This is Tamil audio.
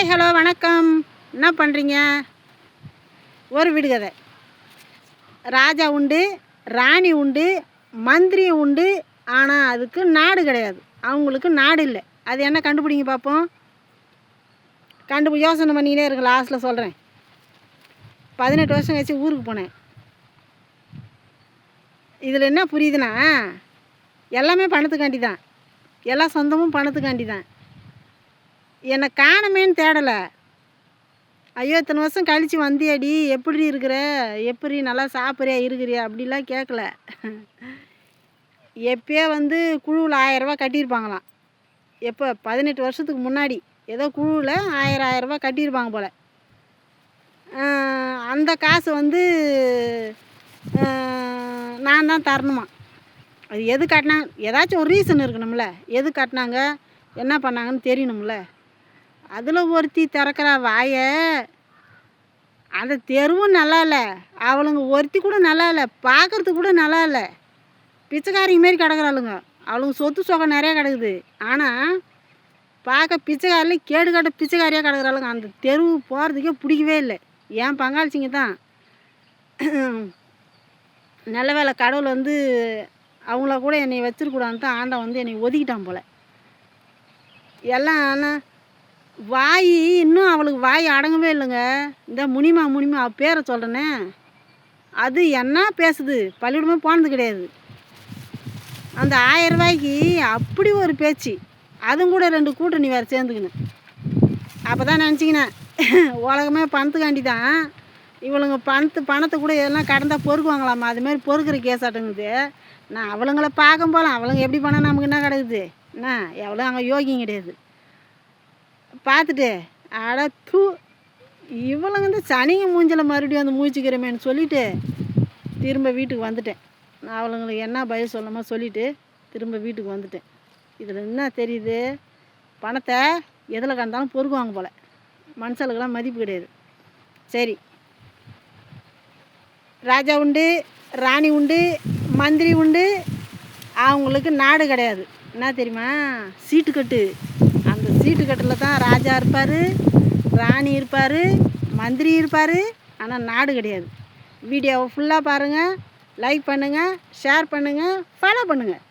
ஹாய் ஹலோ வணக்கம். என்ன பண்ணுறீங்க? ஒரு விடுகதை. ராஜா உண்டு, ராணி உண்டு, மந்திரி உண்டு, ஆனால் அதுக்கு நாடு கிடையாது. அவங்களுக்கு நாடு இல்லை. அது என்ன கண்டுபிடிங்க பார்ப்போம். யோசனை பண்ணிக்கிட்டே இருக்கு. லாஸ்ட்டில் சொல்கிறேன். 18 வருஷம் கழிச்சு ஊருக்கு போனேன். இதில் என்ன புரியுதுன்னா, எல்லாமே பணத்துக்காண்டி தான். எல்லா சொந்தமும் பணத்துக்காண்டி தான். என்னை காணமேன்னு தேடலை. ஐயோ இத்தனை வருஷம் கழித்து வந்தியாடி, எப்படி இருக்கிற, எப்படி நல்லா சாப்பிட்றியா இருக்கிறியா அப்படிலாம் கேட்கல. எப்போயே வந்து குழுவில் 1000 ரூபா கட்டியிருப்பாங்களாம். எப்போ 18 வருஷத்துக்கு முன்னாடி ஏதோ குழுவில் 1000 ரூபா கட்டியிருப்பாங்க போல். அந்த காசு வந்து நான் தான் தரணுமா. அது எது கட்டினாங்க, ஏதாச்சும் ஒரு ரீசன் இருக்கணும்ல. எது கட்டினாங்க, என்ன பண்ணாங்கன்னு தெரியணும்ல. அதில் ஒருத்தி திறக்கிற வாயை, அந்த தெருவும் நல்லா இல்லை, அவளுங்க ஒருத்தி கூட நல்லா இல்லை, பார்க்குறதுக்கு கூட நல்லா இல்லை. பிச்சைக்காரிங்க மாரி கிடக்குறாளுங்க. அவளுங்க சொத்து சொகம் நிறையா கிடக்குது. ஆனால் பார்க்க பிச்சைக்காரில் கேடு கட்ட பிச்சைக்காரியாக கிடக்குறாளுங்க. அந்த தெருவு போகிறதுக்கே பிடிக்கவே இல்லை. ஏன் பங்காளிச்சிங்க தான். நல்ல வேலை கடவுள் வந்து அவங்கள கூட என்னை வச்சிருக்கூடான்ட்டு ஆண்டவன் வந்து என்னை ஒதுக்கிட்டான் போல். எல்லாம் ஆனால் வாய் இன்னும் அவளுக்கு வாய் அடங்கவே இல்லைங்க. இந்த முனிமா அவள் பேரை சொல்கிறேனே, அது என்ன பேசுது, பள்ளிக்கூடமே போனது கிடையாது. அந்த 1000 ரூபாய்க்கு அப்படி ஒரு பேச்சு. அதுவும் கூட 2 கூட்டணி வேறு சேர்ந்துக்கின்னு. அப்போ தான் நினச்சிக்கினேன், உலகமே பணத்துக்காண்டி தான். இவளுங்க பணத்தை கூட எதனா கடந்தால் பொறுக்குவாங்களாம்மா. அதுமாரி பொறுக்கிற கேஸாட்டுங்குது. நான் அவளுங்களை பார்க்க போகலாம். அவளுங்க எப்படி பண்ணால் நமக்கு என்ன கிடக்குது என்ன, எவ்வளோ அங்கே யோகியம் கிடையாது. பார்த்துட்டு அட தூ, இவளுங்க வந்து சனிங்க மூஞ்சில் மறுபடியும் வந்து மூச்சிக்கிறமேன்னு சொல்லிவிட்டு திரும்ப வீட்டுக்கு வந்துட்டேன். நான் அவளுங்களுக்கு என்ன பதில் சொல்லாமோ சொல்லிவிட்டு திரும்ப வீட்டுக்கு வந்துட்டேன். இதில் என்ன தெரியுது, பணத்தை எதில் கண்டாலும் பொறுக்குவாங்க போல். மனுஷங்களுக்கெல்லாம் மதிப்பு கிடையாது. சரி, ராஜா உண்டு, ராணி உண்டு, மந்திரி உண்டு, அவங்களுக்கு நாடு கிடையாது. என்ன தெரியுமா, சீட்டுக்கட்டு. அந்த சீட்டுக்கட்டில் தான் ராஜா இருப்பார், ராணி இருப்பார், மந்திரி இருப்பார், ஆனால் நாடு கிடையாது. வீடியோவை ஃபுல்லாக பாருங்கள், லைக் பண்ணுங்கள், ஷேர் பண்ணுங்கள், ஃபாலோ பண்ணுங்கள்.